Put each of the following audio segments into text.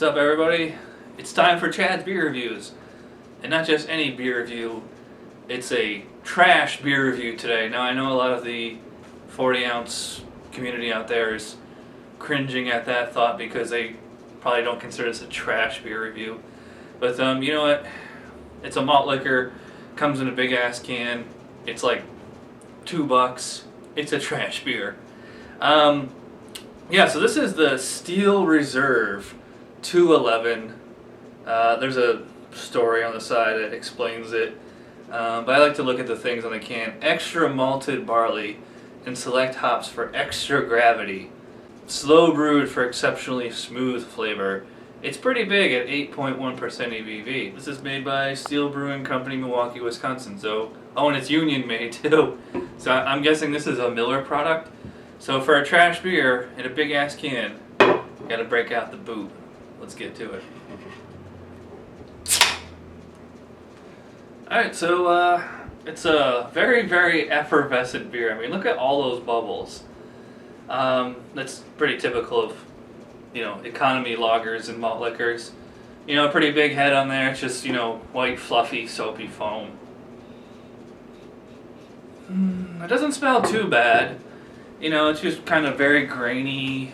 What's up, everybody? It's time for Chad's beer reviews, and not just any beer review. It's a trash beer review today. Now I know a lot of the 40-ounce community out there is cringing at that thought because they probably don't consider this a trash beer review. But you know what? It's a malt liquor, comes in a big ass can. It's like $2. It's a trash beer. Yeah, so this is the Steel Reserve 211. There's a story on the side that explains it. But I like to look at the things on the can. Extra malted barley and select hops for extra gravity. Slow brewed for exceptionally smooth flavor. It's pretty big at 8.1% ABV. This is made by Steel Brewing Company, Milwaukee, Wisconsin. So, oh, and it's union made too. So I'm guessing this is a Miller product. So for a trash beer in a big ass can, you gotta break out the boot. Let's get to it. Alright, so it's a very, very effervescent beer. I mean, look at all those bubbles. That's pretty typical of, you know, economy lagers and malt liquors. You know, a pretty big head on there. It's just, you know, white, fluffy, soapy foam. It doesn't smell too bad. You know, it's just kind of very grainy.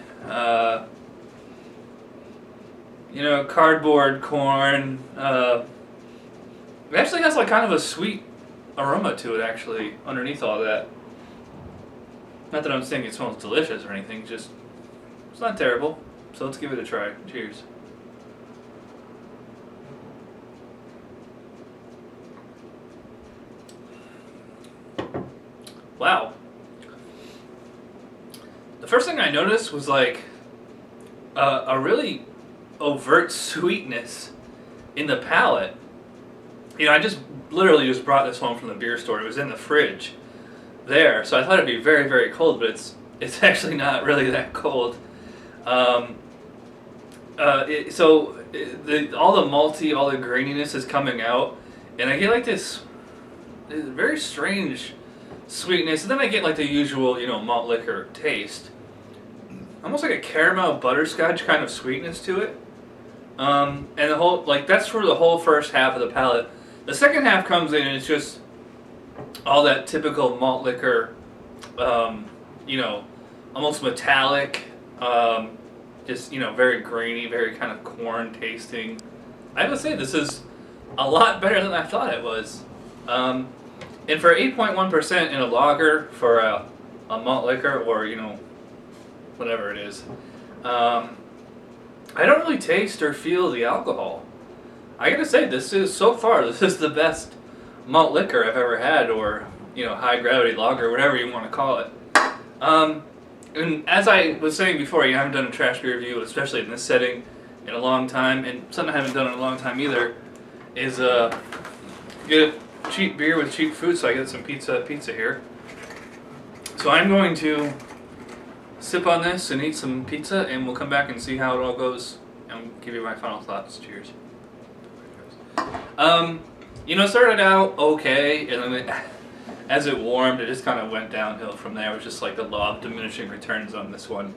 You know, cardboard corn. It actually has like kind of a sweet aroma to it, actually, underneath all that. Not that I'm saying it smells delicious or anything, just it's not terrible. So let's give it a try. Cheers. Wow. The first thing I noticed was like a really overt sweetness in the palate. You know, I just literally just brought this home from the beer store. It was in the fridge there, so I thought it'd be very, very cold, but it's actually not really that cold. All the malty, all the graininess is coming out, and I get like this very strange sweetness, and then I get like the usual, you know, malt liquor taste. Almost like a caramel butterscotch kind of sweetness to it. And the whole, like, that's for the whole first half of the palate. The second half comes in and it's just all that typical malt liquor, you know, almost metallic, just, you know, very grainy, very kind of corn tasting. I have to say, this is a lot better than I thought it was. And for 8.1% in a lager for a malt liquor, or, you know, whatever it is, I don't really taste or feel the alcohol. I gotta say, this is the best malt liquor I've ever had, or, you know, high gravity lager, whatever you want to call it. And as I was saying before, you haven't done a trash beer review, especially in this setting, in a long time, and something I haven't done in a long time either, is get a cheap beer with cheap food. So I got some pizza here. So I'm going to sip on this and eat some pizza, and we'll come back and see how it all goes, and give you my final thoughts. Cheers. You know, it started out okay, and then as it warmed, it just kind of went downhill from there. It was just like the law of diminishing returns on this one.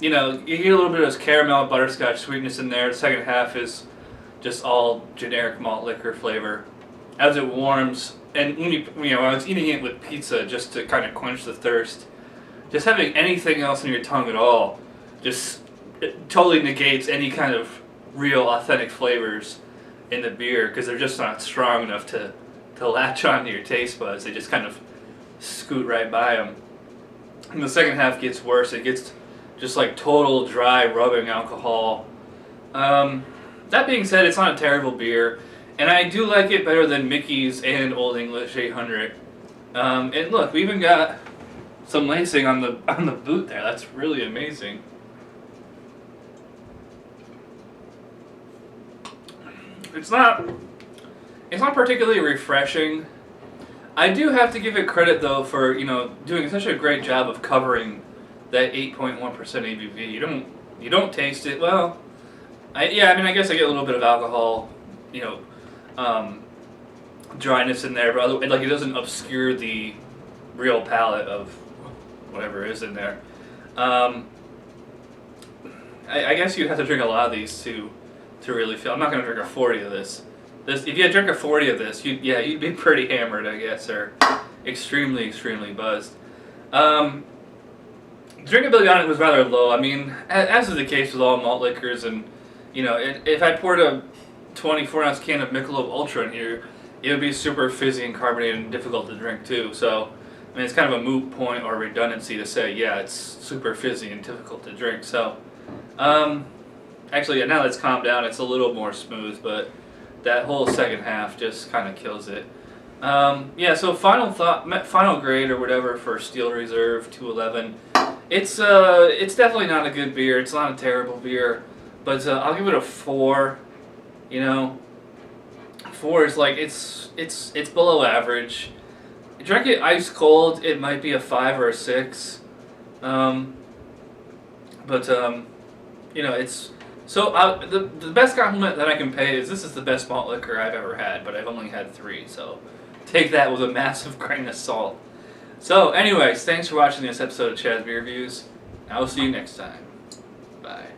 You know, you get a little bit of this caramel butterscotch sweetness in there. The second half is just all generic malt liquor flavor. As it warms, and when you know, I was eating it with pizza just to kind of quench the thirst. Just having anything else in your tongue at all just it totally negates any kind of real authentic flavors in the beer, because they're just not strong enough to latch on to your taste buds. They just kind of scoot right by them. And the second half gets worse. It gets just like total dry rubbing alcohol. That being said, it's not a terrible beer, and I do like it better than Mickey's and Old English 800. And look, we even got some lacing on the boot there. That's really amazing. It's not particularly refreshing. I do have to give it credit though for, you know, doing such a great job of covering that 8.1% ABV. You don't taste it. Well, I guess I get a little bit of alcohol, you know, dryness in there, but like it doesn't obscure the real palate of whatever is in there. I guess you'd have to drink a lot of these to really feel. I'm not gonna drink a 40 of this. If you drink a 40 of this, you'd be pretty hammered, I guess, or extremely buzzed. Drinkability on it was rather low. I mean, as is the case with all malt liquors, and you know, if I poured a 24-ounce can of Michelob Ultra in here, it would be super fizzy and carbonated and difficult to drink too. So, I mean, it's kind of a moot point or redundancy to say, yeah, it's super fizzy and difficult to drink. So, actually, now that it's calmed down, it's a little more smooth, but that whole second half just kind of kills it. Yeah, so final grade or whatever for Steel Reserve 211. It's definitely not a good beer. It's not a terrible beer, but I'll give it a 4. You know, 4 is like it's below average. Drink it ice cold, it might be a 5 or a 6. You know, it's so the best compliment that I can pay is this is the best malt liquor I've ever had, but I've only had 3, so take that with a massive grain of salt. So, anyways, thanks for watching this episode of Chad's Beer Reviews. I will see you next time. Bye.